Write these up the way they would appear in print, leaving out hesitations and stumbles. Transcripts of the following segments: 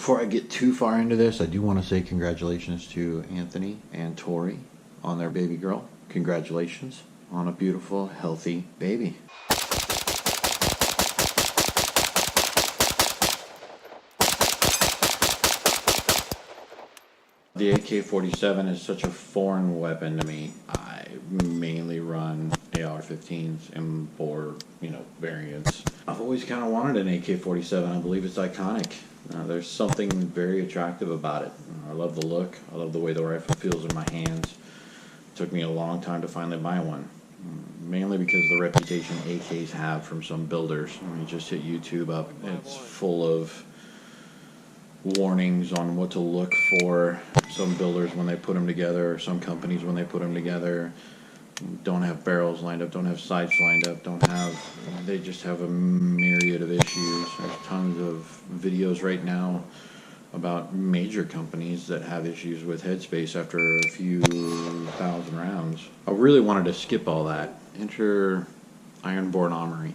Before I get too far into this, I do want to say congratulations to Anthony and Tori on their baby girl. Congratulations on a beautiful, healthy baby. The AK-47 is such a foreign weapon to me. I mainly run AR-15s and or variants. I've always kind of wanted an AK-47. I believe it's iconic. There's something very attractive about it. I love the look. I love the way the rifle feels in my hands. It took me a long time to finally buy one. Mainly because of the reputation AKs have from some builders. I mean, just hit YouTube up. It's full of warnings on what to look for. Some builders when they put them together, or some companies when they put them together, don't have barrels lined up, don't have sights lined up, they just have a myriad of issues. There's tons of videos right now about major companies that have issues with headspace after a few thousand rounds. I really wanted to skip all that. Enter Ironborn Armory.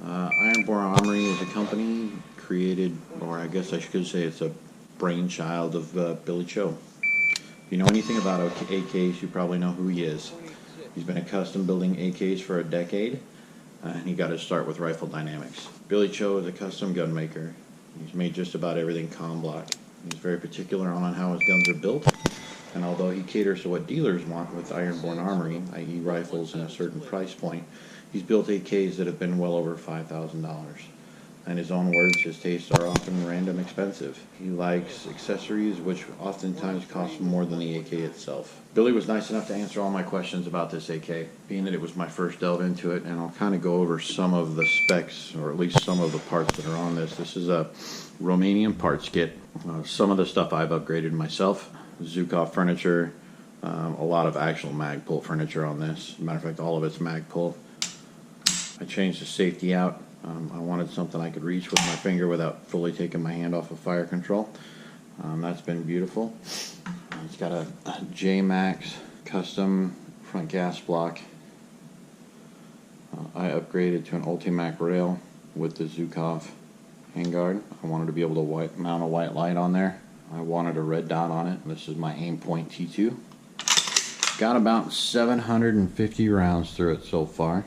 Ironborn Armory is a company created, or I guess I should say it's a brainchild of Billy Cho. If you know anything about AKs, you probably know who he is. He's been accustomed building AKs for a decade, and he got his start with Rifle Dynamics. Billy Cho is a custom gun maker. He's made just about everything con block. He's very particular on how his guns are built, and although he caters to what dealers want with Ironborn Armory, i.e. rifles in a certain price point, he's built AKs that have been well over $5,000. In his own words, his tastes are often random expensive. He likes accessories which oftentimes cost more than the AK itself. Billy was nice enough to answer all my questions about this AK, being that it was my first delve into it, and I'll kind of go over some of the specs, or at least some of the parts that are on this. This is a Romanian parts kit. Some of the stuff I've upgraded myself. Zukov furniture, a lot of actual mag pull furniture on this. As a matter of fact, all of it's mag pull. I changed the safety out. I wanted something I could reach with my finger without fully taking my hand off of fire control. That's been beautiful. It's got a J-Max custom front gas block. I upgraded to an Ultimac rail with the Zukov handguard. I wanted to be able to mount a white light on there. I wanted a red dot on it. This is my Aimpoint T2. Got about 750 rounds through it so far.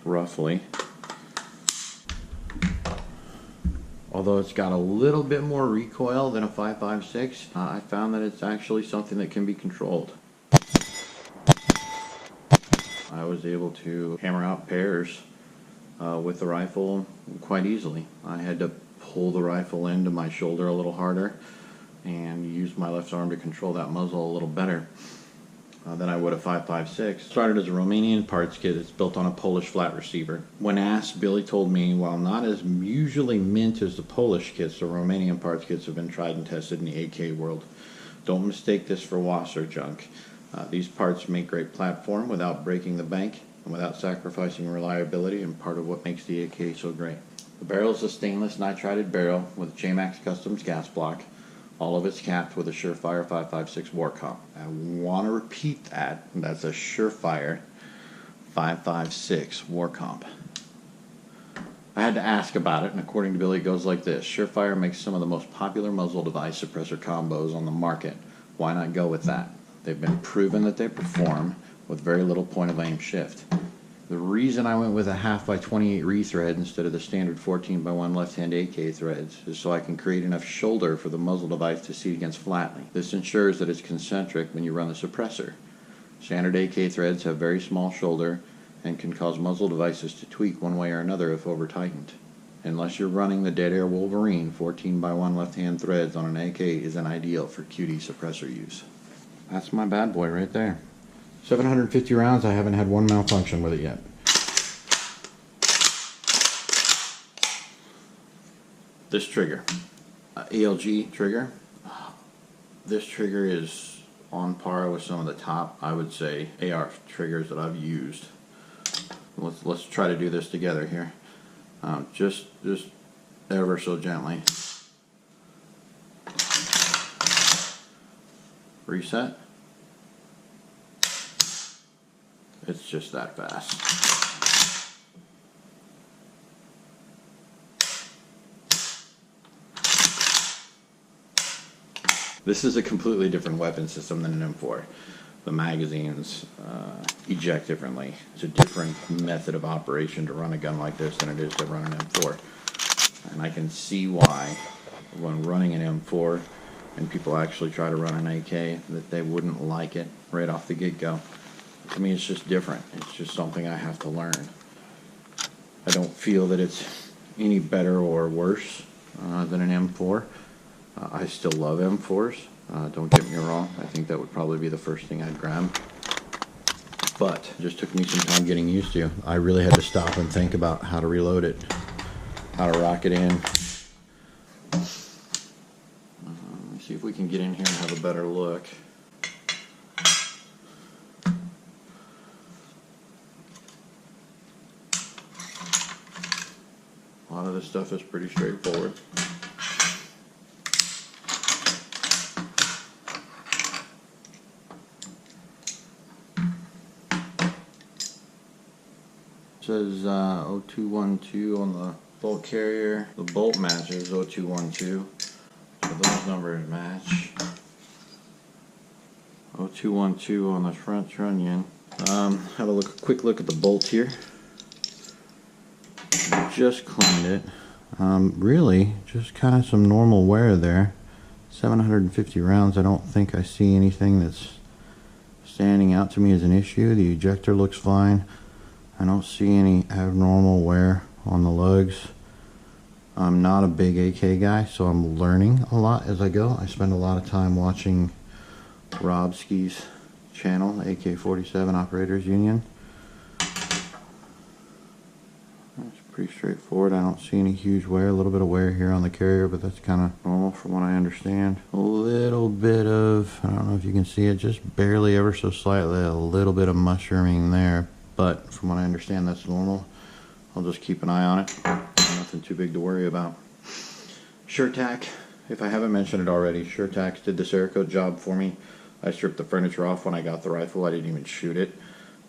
Roughly. Although it's got a little bit more recoil than a 5.56, I found that it's actually something that can be controlled. I was able to hammer out pairs with the rifle quite easily. I had to pull the rifle into my shoulder a little harder and use my left arm to control that muzzle a little better than I would a 5.56. Started as a Romanian parts kit. It's built on a Polish flat receiver. When asked, Billy told me, while not as usually mint as the Polish kits, the Romanian parts kits have been tried and tested in the AK world. Don't mistake this for wasser junk. These parts make great platform without breaking the bank and without sacrificing reliability, and part of what makes the AK so great. The barrel is a stainless nitrided barrel with J-Max Customs gas block. All of it's capped with a Surefire 5.56 war comp. I want to repeat that. That's a Surefire 5.56 war comp. I had to ask about it, and according to Billy, it goes like this. Surefire makes some of the most popular muzzle device suppressor combos on the market. Why not go with that? They've been proven that they perform with very little point of aim shift. The reason I went with a 1/2x28 rethread instead of the standard 14x1 left-hand AK threads is so I can create enough shoulder for the muzzle device to seat against flatly. This ensures that it's concentric when you run the suppressor. Standard AK threads have very small shoulder and can cause muzzle devices to tweak one way or another if over-tightened. Unless you're running the Dead Air Wolverine, 14x1 left-hand threads on an AK isn't ideal for QD suppressor use. That's my bad boy right there. 750 rounds, I haven't had one malfunction with it yet. This trigger, ELG trigger, this trigger is on par with some of the top, I would say, AR triggers that I've used. Let's try to do this together here. Just ever so gently. Reset. It's just that fast. This is a completely different weapon system than an M4. The magazines eject differently. It's a different method of operation to run a gun like this than it is to run an M4. And I can see why, when running an M4 and people actually try to run an AK, that they wouldn't like it right off the get-go. To me, it's just different. It's just something I have to learn. I don't feel that it's any better or worse than an M4. I still love M4s. Don't get me wrong. I think that would probably be the first thing I'd grab. But it just took me some time getting used to. I really had to stop and think about how to reload it, how to rock it in. Let's see if we can get in here and have a better look. A lot of this stuff is pretty straightforward. It says 0212 on the bolt carrier. The bolt matches 0212, so those numbers match. 0212 on the front trunnion. Have a quick look at the bolt here. Just cleaned it. Really, just kind of some normal wear there. 750 rounds. I don't think I see anything that's standing out to me as an issue. The ejector looks fine. I don't see any abnormal wear on the lugs. I'm not a big AK guy, so I'm learning a lot as I go. I spend a lot of time watching Rob Ski's channel, AK47 Operators Union. That's pretty straightforward. I don't see any huge wear. A little bit of wear here on the carrier, but that's kind of normal from what I understand. A little bit of, I don't know if you can see it, just barely, ever so slightly, a little bit of mushrooming there. But from what I understand, that's normal. I'll just keep an eye on it. Nothing too big to worry about. SureTac, if I haven't mentioned it already, SureTac did the Cerakote job for me. I stripped the furniture off when I got the rifle. I didn't even shoot it.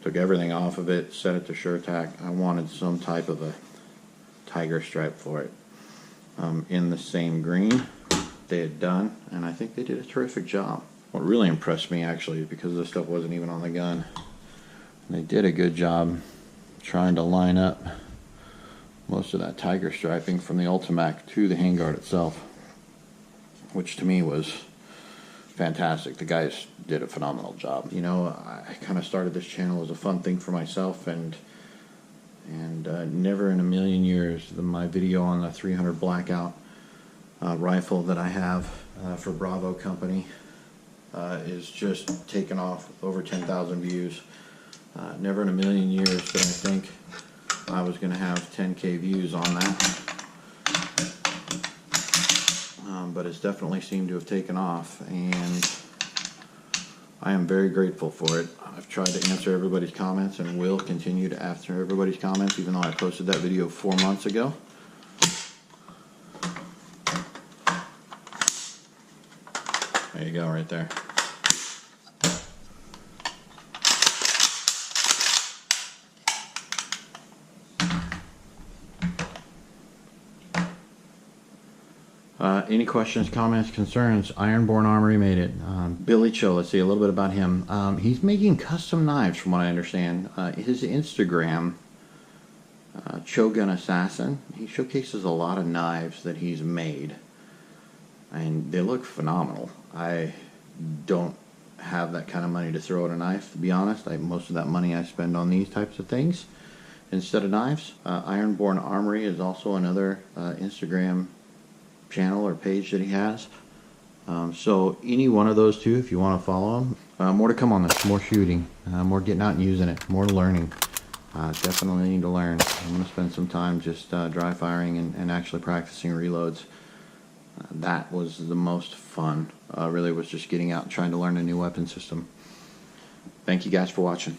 Took everything off of it, set it to SureTac. I wanted some type of a tiger stripe for it. In the same green they had done, and I think they did a terrific job. What really impressed me, actually, because this stuff wasn't even on the gun, they did a good job trying to line up most of that tiger striping from the Ultimac to the handguard itself, which to me was fantastic. The guys did a phenomenal job. You know, I kind of started this channel as a fun thing for myself, and never in a million years my video on the 300 Blackout rifle that I have for Bravo Company is just taken off over 10,000 views. Never in a million years did I think I was going to have 10K views on that. But it's definitely seemed to have taken off, and I am very grateful for it. I've tried to answer everybody's comments and will continue to answer everybody's comments, even though I posted that video 4 months ago. There you go, right there. Any questions, comments, concerns? Ironborn Armory made it. Billy Cho, let's see a little bit about him. He's making custom knives from what I understand. His Instagram, Chogun Assassin, he showcases a lot of knives that he's made, and they look phenomenal. I don't have that kind of money to throw at a knife, to be honest. Most of that money I spend on these types of things instead of knives. Ironborn Armory is also another Instagram channel or page that he has. So any one of those two, if you want to follow him. More to come on this, more shooting, more getting out and using it, more learning. Definitely need to learn. I'm going to spend some time just dry firing and actually practicing reloads. That was the most fun. Really was just getting out and trying to learn a new weapon system. Thank you guys for watching.